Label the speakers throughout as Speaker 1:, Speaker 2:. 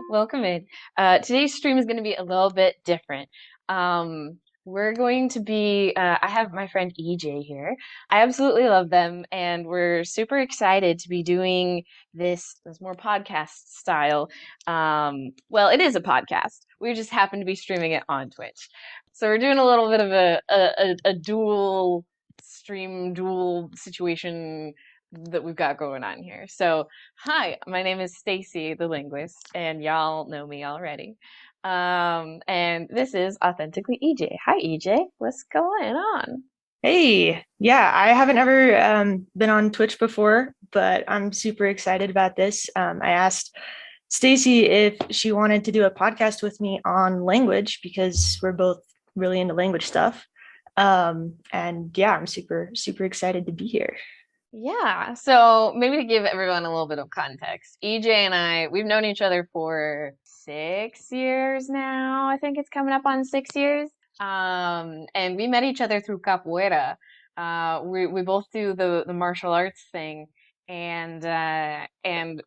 Speaker 1: Welcome in. Today's stream is going to be a little bit different. We're going to be, I have my friend EJ here. I absolutely love them, and we're super excited to be doing this more podcast style. Well, it is a podcast. We just happen to be streaming it on Twitch. So we're doing a little bit of a dual stream, dual situation that we've got going on here. So hi, my name is Stacy, the linguist, and y'all know me already. And this is Authentically EJ. Hi, EJ. What's going on?
Speaker 2: Hey, yeah, I haven't ever been on Twitch before, but I'm super excited about this. I asked Stacy if she wanted to do a podcast with me on language because we're both really into language stuff. And yeah, I'm super excited to be here.
Speaker 1: Yeah, so maybe to give everyone a little bit of context, EJ and we've known each other for 6 years now. I think it's coming up on 6 years. And we met each other through capoeira. We both do the martial arts thing, and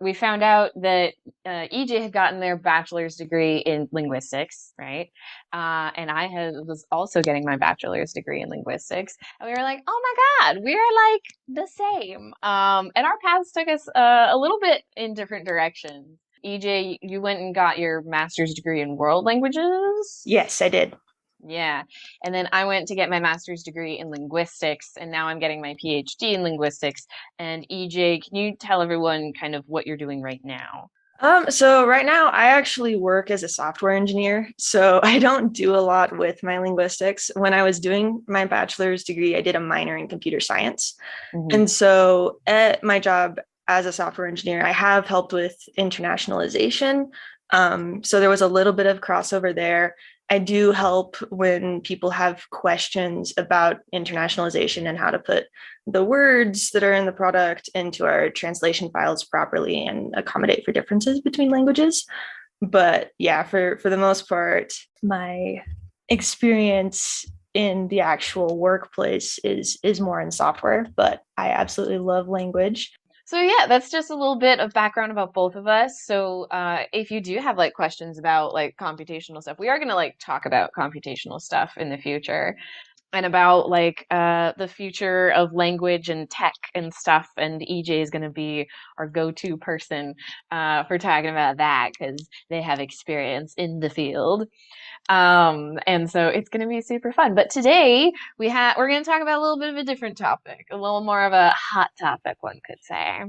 Speaker 1: we found out that EJ had gotten their bachelor's degree in linguistics, right? And was also getting my bachelor's degree in linguistics, and we were like, oh my God, we're like the same. And our paths took us a little bit in different directions. EJ, you went and got your master's degree in world languages.
Speaker 2: Yes, I did.
Speaker 1: Yeah. And then I went to get my master's degree in linguistics, and now I'm getting my PhD in linguistics. And EJ, can you tell everyone kind of what you're doing right now?
Speaker 2: So right now I actually work as a software engineer, so I don't do a lot with my linguistics. When I was doing my bachelor's degree, I did a minor in computer science.
Speaker 1: Hmm.
Speaker 2: And so at my job as a software engineer, I have helped with internationalization. So there was a little bit of crossover there. I do help when people have questions about internationalization and how to put the words that are in the product into our translation files properly and accommodate for differences between languages. But yeah, for the most part, my experience in the actual workplace is more in software, but I absolutely love language.
Speaker 1: So yeah, that's just a little bit of background about both of us. So if you do have like questions about like computational stuff, we are going to like talk about computational stuff in the future and about like the future of language and tech and stuff. And EJ is going to be our go-to person for talking about that because they have experience in the field. And so it's going to be super fun. But today we're going to talk about a little bit of a different topic, a little more of a hot topic, one could say.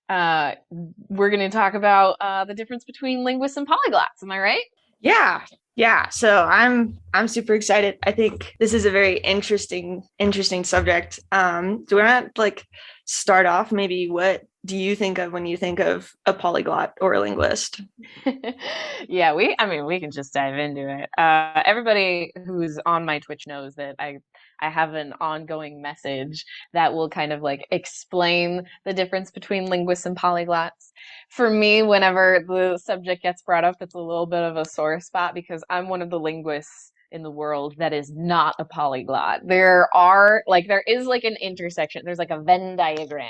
Speaker 1: Uh, we're going to talk about the difference between linguists and polyglots. Am I right?
Speaker 2: Yeah. Yeah. So I'm super excited. I think this is a very interesting subject. Do we want to like start off maybe what do you think of when you think of a polyglot or a linguist?
Speaker 1: Yeah, I mean, we can just dive into it. Everybody who's on my Twitch knows that I have an ongoing message that will kind of like explain the difference between linguists and polyglots. For me, whenever the subject gets brought up, it's a little bit of a sore spot because I'm one of the linguists in the world that is not a polyglot. There is like an intersection. There's like a Venn diagram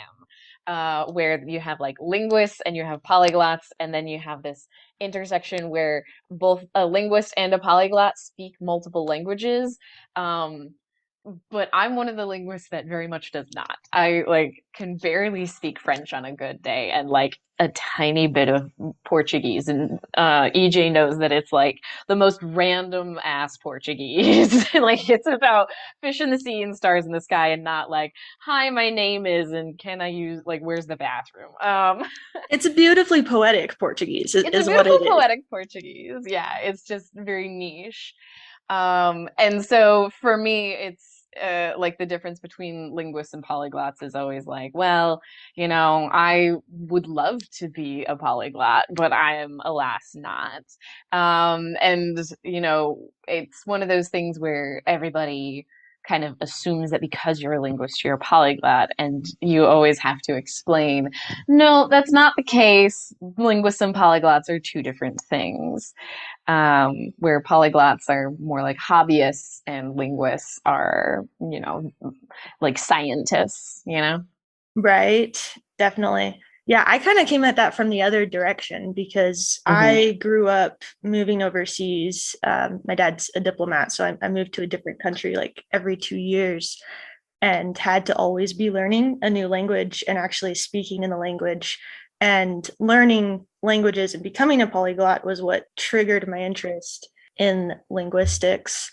Speaker 1: where you have like linguists and you have polyglots, and then you have this intersection where both a linguist and a polyglot speak multiple languages. Um, but I'm one of the linguists that very much does not. I like can barely speak French on a good day and like a tiny bit of Portuguese. And EJ knows that it's like the most random ass Portuguese. Like it's about fish in the sea and stars in the sky and not like, hi, my name is and can I use like where's the bathroom?
Speaker 2: It's a beautifully poetic Portuguese,
Speaker 1: It's a
Speaker 2: is what
Speaker 1: beautiful
Speaker 2: it is.
Speaker 1: poetic Portuguese. Yeah, it's just very niche. And so for me, it's like the difference between linguists and polyglots is always like, well, I would love to be a polyglot, but I am alas not. And it's one of those things where everybody kind of assumes that because you're a linguist, you're a polyglot, and you always have to explain, no, that's not the case. Linguists and polyglots are two different things, where polyglots are more like hobbyists and linguists are, like scientists.
Speaker 2: Right. Definitely. Yeah, I kind of came at that from the other direction because
Speaker 1: Hmm.
Speaker 2: I grew up moving overseas. My dad's a diplomat, so I moved to a different country like every 2 years and had to always be learning a new language and actually speaking in the language. And learning languages and becoming a polyglot was what triggered my interest in linguistics.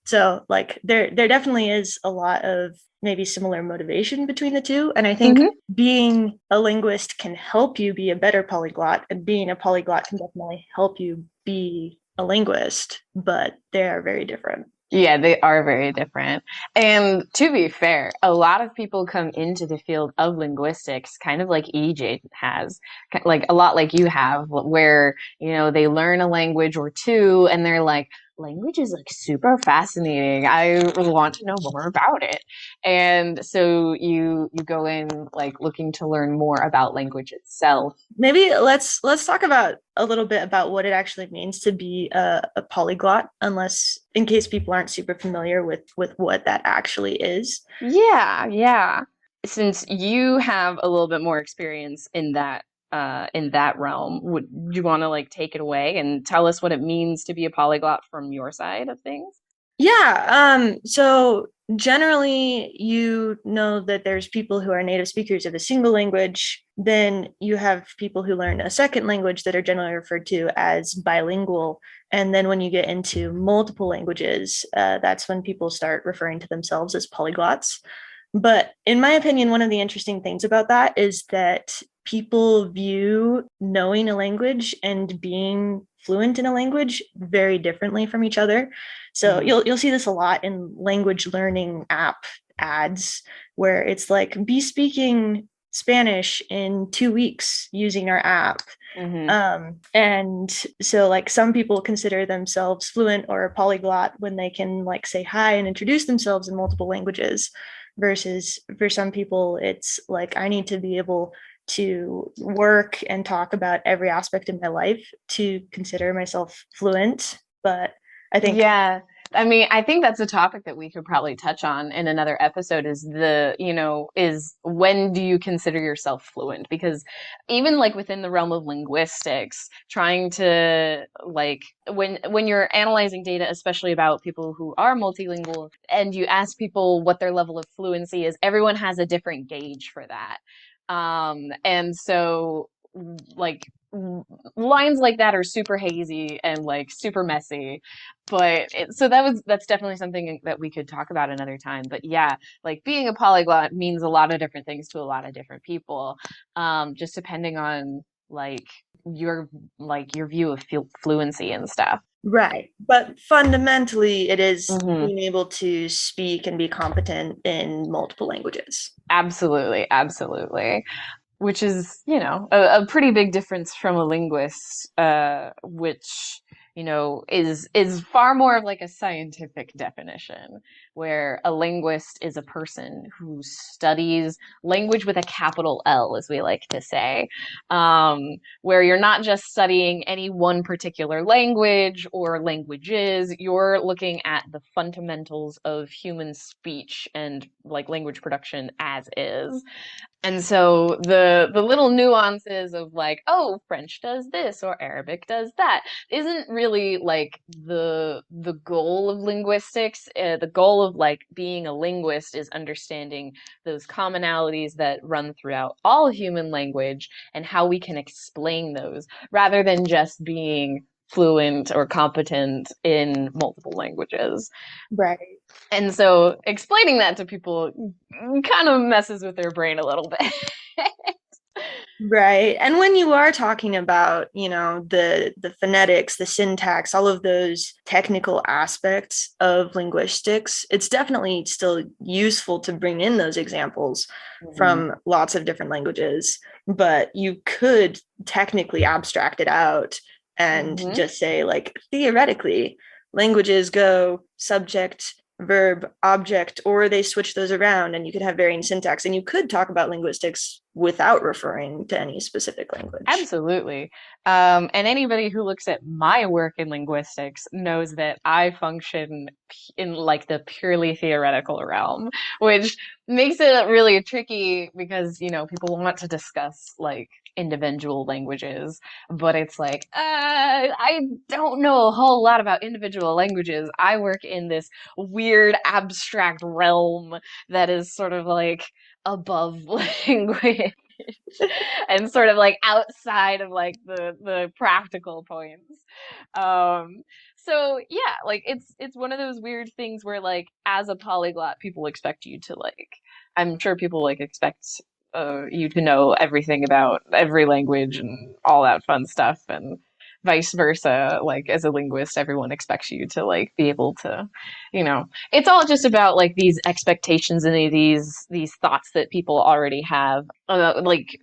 Speaker 2: So like there definitely is a lot of maybe similar motivation between the two. And I think
Speaker 1: Hmm.
Speaker 2: being a linguist can help you be a better polyglot, and being a polyglot can definitely help you be a linguist, but they are very different.
Speaker 1: Yeah, they are very different. And to be fair, a lot of people come into the field of linguistics kind of like EJ has, like a lot like you have, where, they learn a language or two and they're like, language is like super fascinating. I want to know more about it. And so you go in like looking to learn more about language itself.
Speaker 2: Maybe let's talk about a little bit about what it actually means to be a polyglot, unless in case people aren't super familiar with what that actually is.
Speaker 1: Yeah, yeah. Since you have a little bit more experience in that realm, would you want to like take it away and tell us what it means to be a polyglot from your side of things?
Speaker 2: Yeah, so generally you know that there's people who are native speakers of a single language, then you have people who learn a second language that are generally referred to as bilingual. And then when you get into multiple languages, that's when people start referring to themselves as polyglots. But in my opinion, one of the interesting things about that is that people view knowing a language and being fluent in a language very differently from each other. So
Speaker 1: Hmm.
Speaker 2: you'll see this a lot in language learning app ads where it's like be speaking Spanish in 2 weeks using our app.
Speaker 1: Hmm.
Speaker 2: And so like some people consider themselves fluent or a polyglot when they can like say hi and introduce themselves in multiple languages, versus for some people it's like I need to be able to work and talk about every aspect of my life to consider myself fluent. But I think
Speaker 1: Yeah. I mean, I think that's a topic that we could probably touch on in another episode is is when do you consider yourself fluent? Because even like within the realm of linguistics, trying to like when you're analyzing data, especially about people who are multilingual, and you ask people what their level of fluency is, everyone has a different gauge for that. And so like lines like that are super hazy and like super messy, so that's definitely something that we could talk about another time. But yeah, like being a polyglot means a lot of different things to a lot of different people, just depending on like your your view of fluency and stuff.
Speaker 2: right, but fundamentally it is
Speaker 1: Hmm.
Speaker 2: being able to speak and be competent in multiple languages.
Speaker 1: Absolutely, absolutely. Which is, a pretty big difference from a linguist, which, is far more of like a scientific definition, where a linguist is a person who studies language with a capital L, as we like to say, where you're not just studying any one particular language or languages, you're looking at the fundamentals of human speech and like language production as is. And so the little nuances of like, oh, French does this or Arabic does that isn't really like the goal of linguistics. The goal of like being a linguist is understanding those commonalities that run throughout all human language and how we can explain those rather than just being fluent or competent in multiple languages.
Speaker 2: Right.
Speaker 1: And so explaining that to people kind of messes with their brain a little bit.
Speaker 2: Right. And when you are talking about, the phonetics, the syntax, all of those technical aspects of linguistics, it's definitely still useful to bring in those examples
Speaker 1: Hmm.
Speaker 2: from lots of different languages, but you could technically abstract it out and
Speaker 1: Hmm.
Speaker 2: just say like theoretically, languages go subject, verb, object, or they switch those around and you could have varying syntax. And you could talk about linguistics without referring to any specific language.
Speaker 1: Absolutely. And anybody who looks at my work in linguistics knows that I function in like the purely theoretical realm, which makes it really tricky because, you know, people want to discuss like individual languages, but it's like, I don't know a whole lot about individual languages. I work in this weird abstract realm that is sort of like above language and sort of like outside of like the practical points. Um, so yeah, like it's one of those weird things where like as a polyglot, people expect you to like I'm sure people like expect you to know everything about every language and all that fun stuff and vice versa. Like as a linguist, everyone expects you to like be able to, you know, it's all just about like these expectations and these thoughts that people already have, like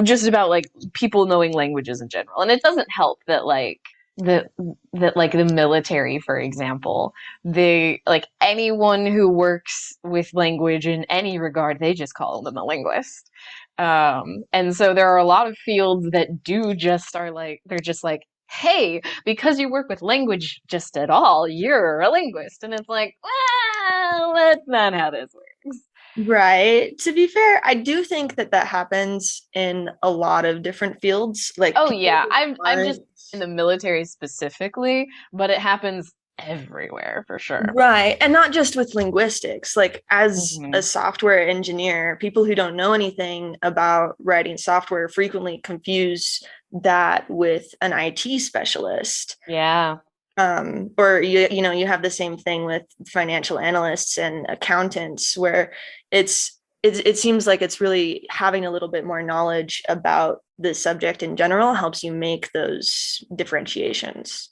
Speaker 1: just about like people knowing languages in general. And it doesn't help that like that that like the military, for example, they like anyone who works with language in any regard, they just call them a linguist. And so there are a lot of fields that do just are like they're just like, hey, because you work with language just at all, you're a linguist. And it's like, well, that's not how this works.
Speaker 2: Right. To be fair, I do think that that happens in a lot of different fields. Like
Speaker 1: Oh
Speaker 2: people
Speaker 1: yeah,
Speaker 2: who
Speaker 1: I'm just
Speaker 2: aren't
Speaker 1: in the military specifically, but it happens everywhere for sure.
Speaker 2: right. And not just with linguistics. Like as a
Speaker 1: Hmm.
Speaker 2: software engineer, people who don't know anything about writing software frequently confuse that with an IT specialist.
Speaker 1: Yeah.
Speaker 2: Or you have the same thing with financial analysts and accountants where it seems like it's really having a little bit more knowledge about the subject in general helps you make those differentiations.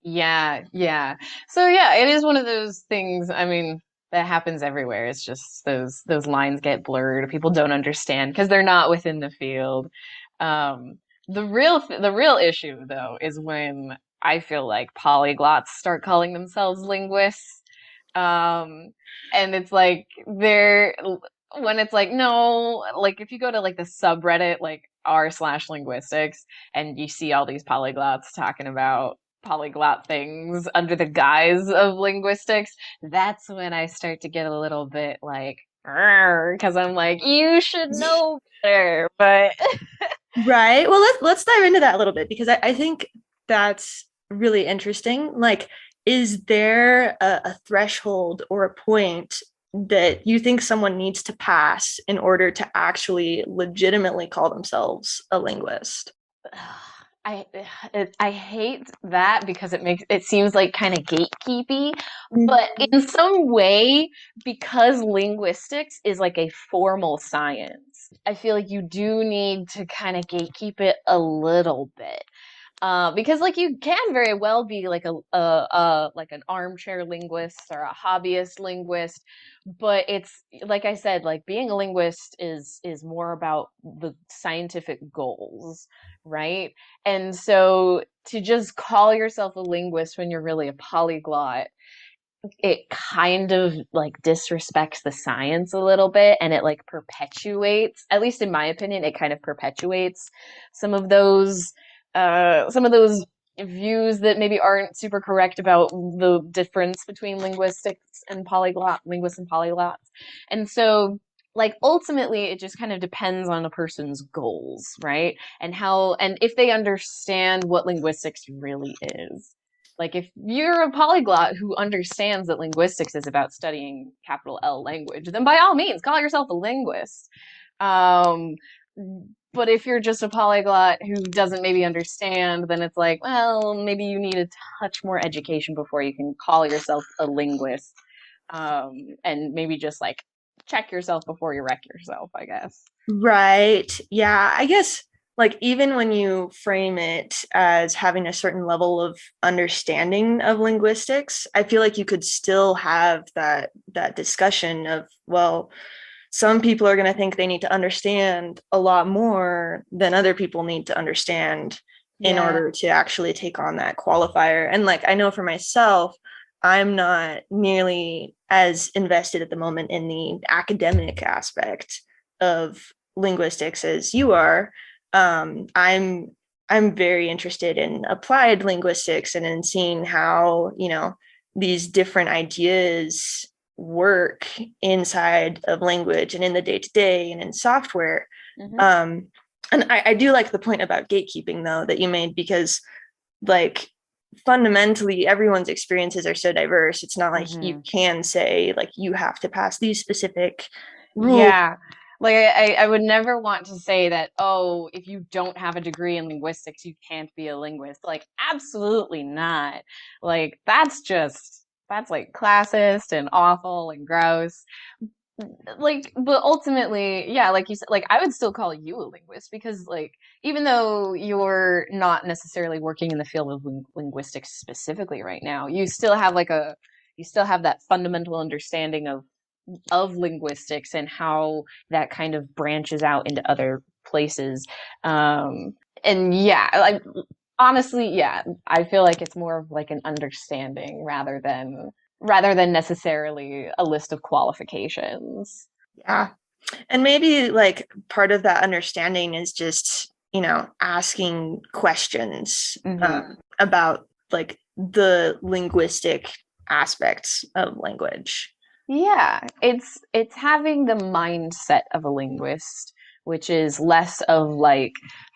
Speaker 1: Yeah, yeah. So yeah, it is one of those things, I mean, that happens everywhere. It's just those lines get blurred. People don't understand because they're not within the field. The real issue though is when I feel like polyglots start calling themselves linguists. Um, and it's like they're when it's like no, like if you go to like the subreddit like r/linguistics and you see all these polyglots talking about polyglot things under the guise of linguistics, that's when I start to get a little bit like, because I'm like, you should know better. But
Speaker 2: Right. Well, let's dive into that a little bit because I think that's really interesting. Like, is there a threshold or a point that you think someone needs to pass in order to actually legitimately call themselves a linguist?
Speaker 1: I I hate that because it seems like kind of gatekeepy, but
Speaker 2: Mhm.
Speaker 1: in some way, because linguistics is like a formal science, I feel like you do need to kind of gatekeep it a little bit. Because like you can very well be like a like an armchair linguist or a hobbyist linguist, but it's like I said, like being a linguist is more about the scientific goals, right? And so to just call yourself a linguist when you're really a polyglot, it kind of like disrespects the science a little bit and it like perpetuates, at least in my opinion, it kind of perpetuates some of those some of those views that maybe aren't super correct about the difference between linguists and polyglots. And so like ultimately it just kind of depends on a person's goals, right? And how and if they understand what linguistics really is. Like if you're a polyglot who understands that linguistics is about studying capital L language, then by all means call yourself a linguist. Um, but if you're just a polyglot who doesn't maybe understand, then it's like, well, maybe you need a touch more education before you can call yourself a linguist. And maybe just like check yourself before you wreck yourself, I guess.
Speaker 2: Right. Yeah. I guess like even when you frame it as having a certain level of understanding of linguistics, I feel like you could still have that discussion of, well, some people are going to think they need to understand a lot more than other people need to understand in
Speaker 1: Yeah.
Speaker 2: order to actually take on that qualifier. And like I know for myself, I'm not nearly as invested at the moment in the academic aspect of linguistics as you are. I'm very interested in applied linguistics and in seeing how, these different ideas work inside of language and in the day to day and in software.
Speaker 1: Hmm.
Speaker 2: Um, and I do like the point about gatekeeping, though, that you made, because, like, fundamentally, everyone's experiences are so diverse. It's not like you
Speaker 1: Hmm.
Speaker 2: can say, like, you have to pass these specific rules.
Speaker 1: Yeah. Like I would never want to say that, oh, if you don't have a degree in linguistics, you can't be a linguist. Like, absolutely not. Like, that's like classist and awful and gross. Like, but ultimately, yeah, like you said, like I would still call you a linguist because, like, even though you're not necessarily working in the field of linguistics specifically right now, you still have that fundamental understanding of linguistics and how that kind of branches out into other places. Um, and yeah, like honestly, yeah, I feel like it's more of like an understanding rather than necessarily a list of qualifications.
Speaker 2: Yeah. And maybe, like, part of that understanding is just, asking questions
Speaker 1: Hmm.
Speaker 2: about, like, the linguistic aspects of language.
Speaker 1: Yeah, it's having the mindset of a linguist, which is less of like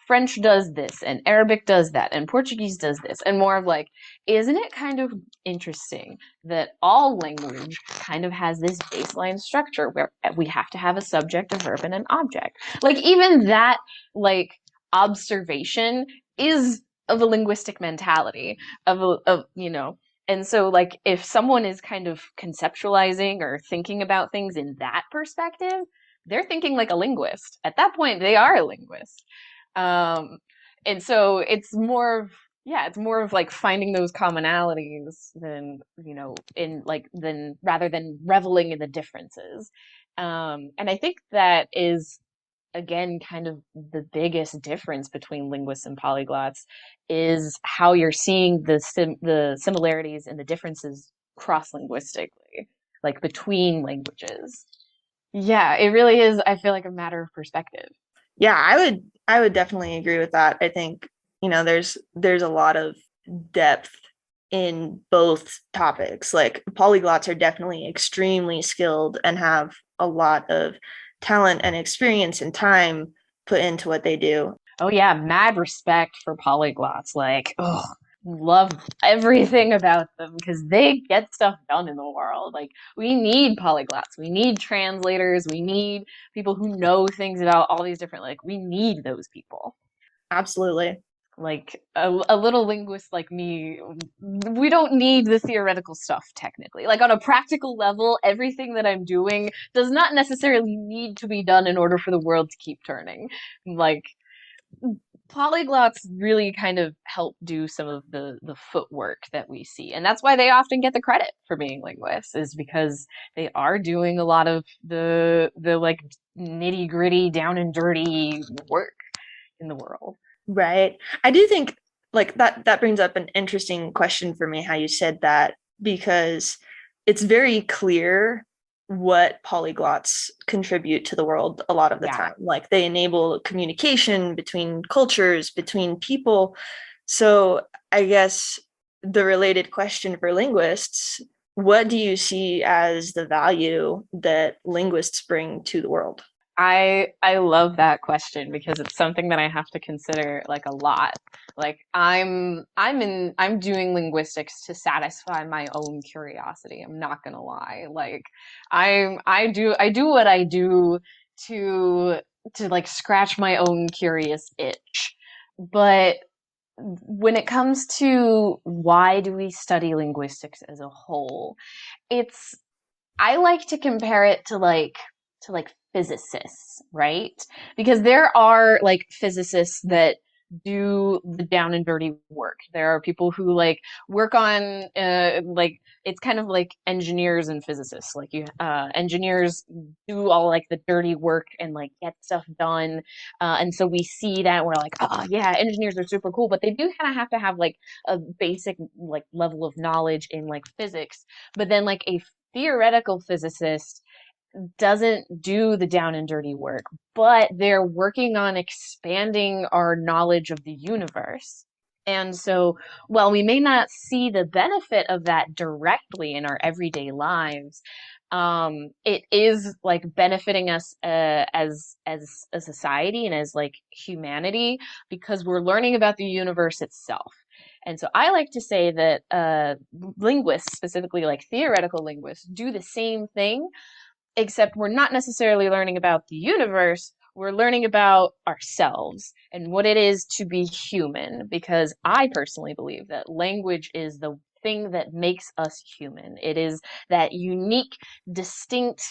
Speaker 1: French does this and Arabic does that and Portuguese does this, and more of like, isn't it kind of interesting that all language kind of has this baseline structure where we have to have a subject, a verb, and an object? Like even that like observation is of a linguistic mentality of and so, like, if someone is kind of conceptualizing or thinking about things in that perspective, they're thinking like a linguist. At that point, they are a linguist. Um, and so it's more of like finding those commonalities than, in like, than rather than reveling in the differences. And I think that is again kind of the biggest difference between linguists and polyglots is how you're seeing the similarities and the differences cross linguistically, like between languages. Yeah, it really is, I feel like, a matter of perspective.
Speaker 2: Yeah, I would definitely agree with that. I think, there's a lot of depth in both topics. Like, polyglots are definitely extremely skilled and have a lot of talent and experience and time put into what they do.
Speaker 1: Oh yeah, mad respect for polyglots. Like, oh, love everything about them because they get stuff done in the world. Like, we need polyglots, we need translators, we need people who know things about all these different, like, we need those people.
Speaker 2: Absolutely.
Speaker 1: Like a little linguist like me, we don't need the theoretical stuff technically. Like on a practical level, everything that I'm doing does not necessarily need to be done in order for the world to keep turning. Like polyglots really kind of help do some of the footwork that we see, and that's why they often get the credit for being linguists, is because they are doing a lot of the like nitty gritty down and dirty work in the world.
Speaker 2: Right. I do think, like, that brings up an interesting question for me, how you said that, because it's very clear what polyglots contribute to the world a lot of the
Speaker 1: Yeah.
Speaker 2: time. Like, they enable communication between cultures, between people. So I guess the related question for linguists, what do you see as the value that linguists bring to the world?
Speaker 1: I love that question because it's something that I have to consider like a lot. Like I'm doing linguistics to satisfy my own curiosity. I'm not gonna lie. Like I do what I do to like scratch my own curious itch. But when it comes to why do we study linguistics as a whole, it's I like to compare it to like physicists, right? Because there are like physicists that do the down and dirty work. There are people who like work on like it's kind of like engineers and physicists. Like you engineers do all like the dirty work and like get stuff done. And so we see that we're like, oh yeah, engineers are super cool, but they do kind of have to have like a basic like level of knowledge in like physics. But then like a theoretical physicist doesn't do the down and dirty work, but they're working on expanding our knowledge of the universe. And so, while we may not see the benefit of that directly in our everyday lives, it is like benefiting us as a society and as like humanity because we're learning about the universe itself. And so I like to say that linguists, specifically like theoretical linguists, do the same thing, except we're not necessarily learning about the universe. We're learning about ourselves and what it is to be human, because I personally believe that language is the thing that makes us human. It is that unique, distinct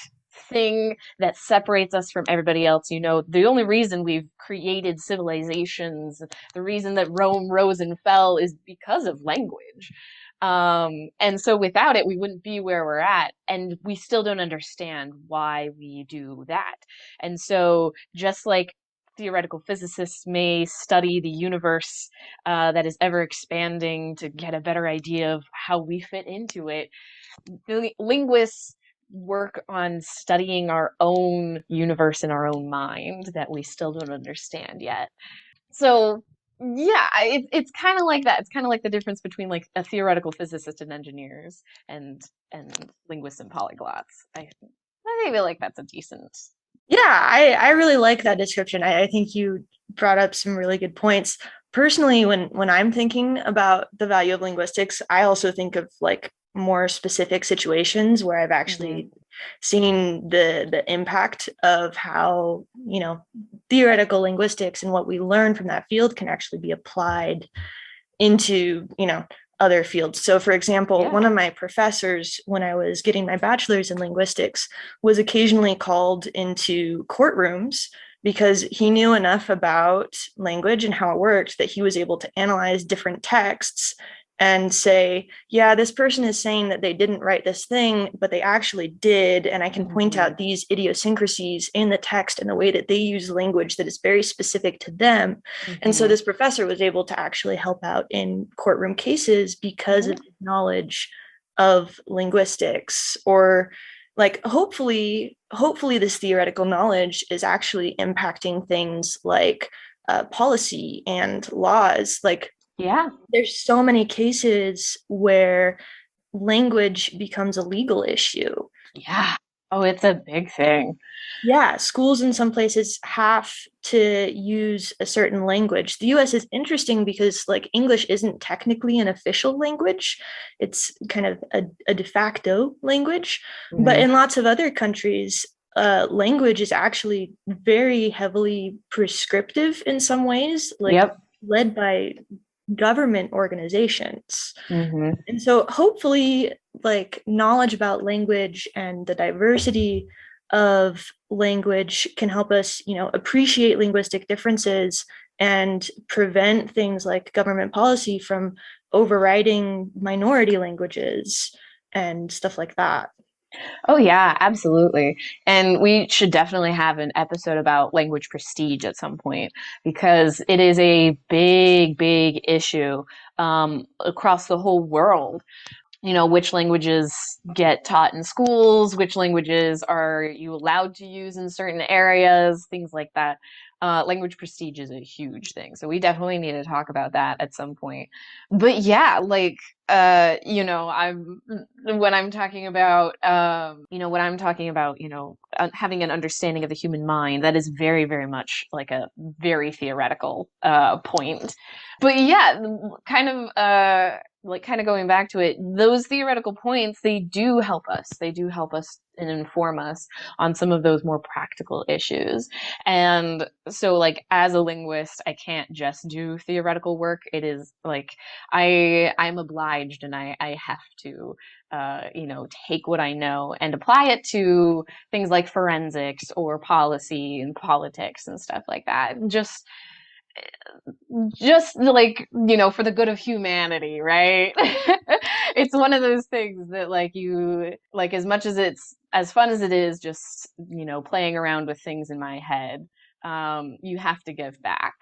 Speaker 1: thing that separates us from everybody else. You know, the only reason we've created civilizations, the reason that Rome rose and fell is because of language. And so without it, we wouldn't be where we're at. And we still don't understand why we do that. And so just like theoretical physicists may study the universe that is ever expanding to get a better idea of how we fit into it, linguists work on studying our own universe in our own mind that we still don't understand yet. So yeah, it's kind of like that. It's kind of like the difference between like a theoretical physicist and engineers and linguists and polyglots. I feel like that's a decent.
Speaker 2: Yeah, I really like that description. I think you brought up some really good points. Personally, when I'm thinking about the value of linguistics, I also think of like more specific situations where I've
Speaker 1: Hmm.
Speaker 2: actually seen the impact of how, theoretical linguistics and what we learn from that field can actually be applied into, other fields. So, for example, one
Speaker 1: Yeah.
Speaker 2: of my professors, when I was getting my bachelor's in linguistics, was occasionally called into courtrooms because he knew enough about language and how it worked that he was able to analyze different texts and say, yeah, this person is saying that they didn't write this thing, but they actually did. And I can point
Speaker 1: Hmm.
Speaker 2: out these idiosyncrasies in the text and the way that they use language that is very specific to them. And so
Speaker 1: Hmm.
Speaker 2: this professor was able to actually help out in courtroom cases because of his knowledge of linguistics, or like hopefully this theoretical knowledge is actually impacting things like policy and laws. Like
Speaker 1: Yeah.
Speaker 2: there's so many cases where language becomes a legal issue.
Speaker 1: Yeah. Oh, it's a big thing.
Speaker 2: Yeah, schools in some places have to use a certain language. The US is interesting because like English isn't technically an official language. It's kind of a de facto language. But
Speaker 1: Hmm.
Speaker 2: in lots of other countries, language is actually very heavily prescriptive in some ways, like
Speaker 1: Yep.
Speaker 2: led by government organizations.
Speaker 1: Hmm.
Speaker 2: And so hopefully like knowledge about language and the diversity of language can help us, appreciate linguistic differences and prevent things like government policy from overriding minority languages and stuff like that.
Speaker 1: Oh yeah, absolutely. And we should definitely have an episode about language prestige at some point because it is a big, big issue across the whole world. You know, which languages get taught in schools, which languages are you allowed to use in certain areas, things like that. Language prestige is a huge thing. So we definitely need to talk about that at some point. But yeah, like I'm when I'm talking about when I'm talking about, having an understanding of the human mind, that is very, very much like a very theoretical point. But yeah, kind of kind of going back to it, those theoretical points, they do help us. They do help us and inform us on some of those more practical issues. And so like as a linguist, I can't just do theoretical work. It is like I'm obliged and I have to take what I know and apply it to things like forensics or policy and politics and stuff like that. Just like for the good of humanity, right? It's one of those things that like you like, as much as it's as fun as it is just playing around with things in my head, you have to give back.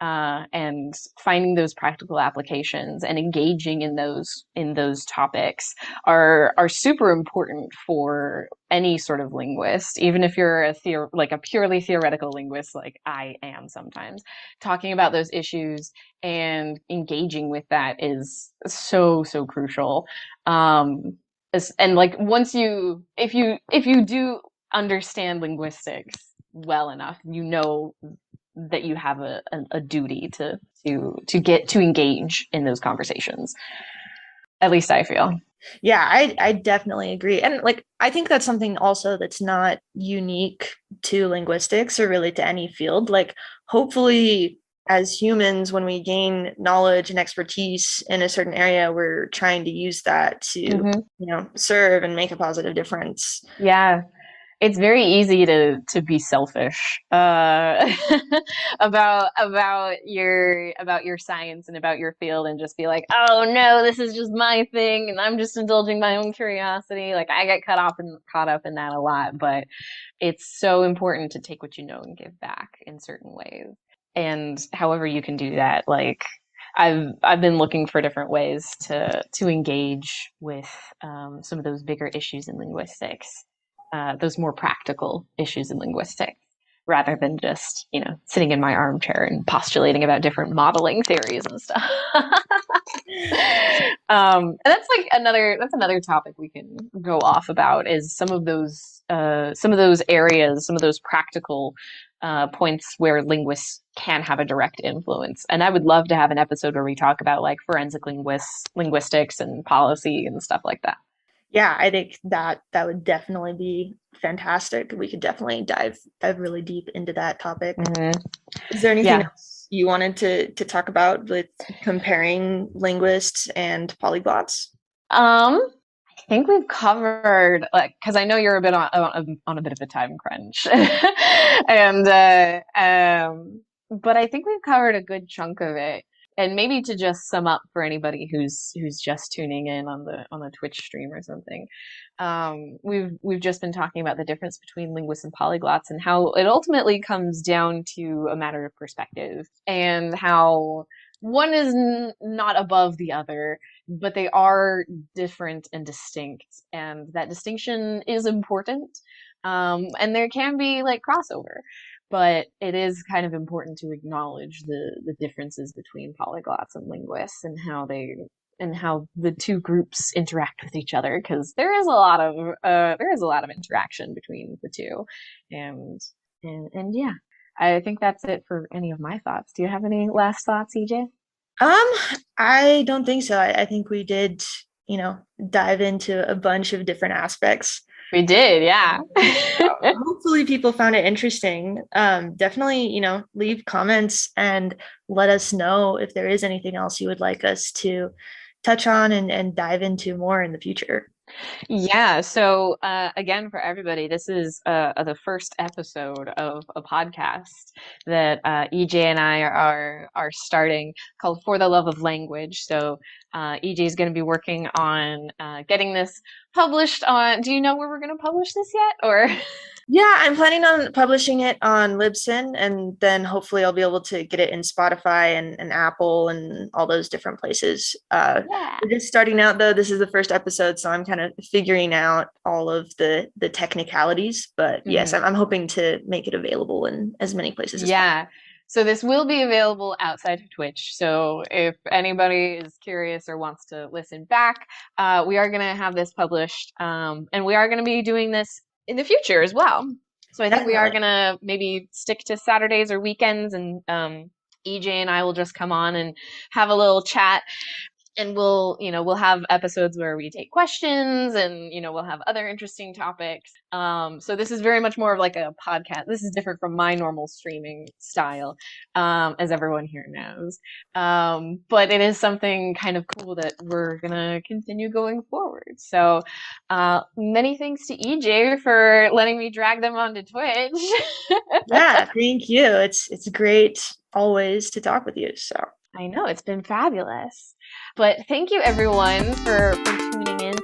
Speaker 1: and finding those practical applications and engaging in those topics are super important for any sort of linguist, even if you're like a purely theoretical linguist, like I am sometimes. Talking about those issues and engaging with that is so crucial. And like once if you do understand linguistics well enough, you know that you have a duty to get to engage in those conversations. At least I feel.
Speaker 2: Yeah, I definitely agree. And like I think that's something also that's not unique to linguistics or really to any field. Like hopefully as humans, when we gain knowledge and expertise in a certain area, we're trying to use that to, serve and make a positive difference.
Speaker 1: Yeah, it's very easy to be selfish about your science and about your field and just be like, oh no, this is just my thing and I'm just indulging my own curiosity. Like I get caught up in that a lot, but it's so important to take what you know and give back in certain ways. And however you can do that, like I've been looking for different ways to engage with some of those bigger issues in linguistics, those more practical issues in linguistics, rather than just sitting in my armchair and postulating about different modeling theories and stuff. And that's another topic we can go off about is some of those areas, some of those practical points where linguists can have a direct influence. And I would love to have an episode where we talk about like forensic linguistics and policy and stuff like that.
Speaker 2: Yeah, I think that would definitely be fantastic. We could definitely dive really deep into that topic.
Speaker 1: Mm-hmm.
Speaker 2: Is there anything
Speaker 1: Yeah.
Speaker 2: else you wanted to talk about with comparing linguists and polyglots?
Speaker 1: I think we've covered like because I know you're a bit on a bit of a time crunch, and but I think we've covered a good chunk of it. And maybe to just sum up for anybody who's just tuning in on the Twitch stream or something, we've just been talking about the difference between linguists and polyglots and how it ultimately comes down to a matter of perspective and how one is not above the other, but they are different and distinct, and that distinction is important. And there can be like crossover, but it is kind of important to acknowledge the differences between polyglots and linguists and how the two groups interact with each other because there is a lot of interaction between the two, and yeah, I think that's it for any of my thoughts. Do you have any last thoughts, EJ?
Speaker 2: Um, I don't think so. I think we did, dive into a bunch of different aspects.
Speaker 1: We did, yeah.
Speaker 2: Hopefully people found it interesting. Definitely, leave comments and let us know if there is anything else you would like us to touch on and dive into more in the future.
Speaker 1: Yeah, so again, for everybody, this is the first episode of a podcast that EJ and I are starting called For the Love of Language. So EJ is going to be working on getting this published on. Do you know where we're going to publish this yet? Or
Speaker 2: Yeah, I'm planning on publishing it on Libsyn, and then hopefully I'll be able to get it in Spotify and Apple and all those different places.
Speaker 1: yeah.
Speaker 2: We're just starting out though. This is the first episode, so I'm kind of figuring out all of the technicalities. But yes,
Speaker 1: Mhm.
Speaker 2: I'm hoping to make it available in as many places as possible.
Speaker 1: Yeah. So this will be available outside of Twitch. So if anybody is curious or wants to listen back, we are going to have this published, and we are going to be doing this in the future as well. So I think we are
Speaker 2: Definitely.
Speaker 1: going to maybe stick to Saturdays or weekends, and EJ and I will just come on and have a little chat, and we'll have episodes where we take questions, and we'll have other interesting topics. So this is very much more of like a podcast. This is different from my normal streaming style, as everyone here knows. But it is something kind of cool that we're gonna continue going forward. So many thanks to EJ for letting me drag them onto Twitch.
Speaker 2: Yeah, thank you. It's great always to talk with you. So
Speaker 1: I know, it's been fabulous. But thank you everyone for tuning in.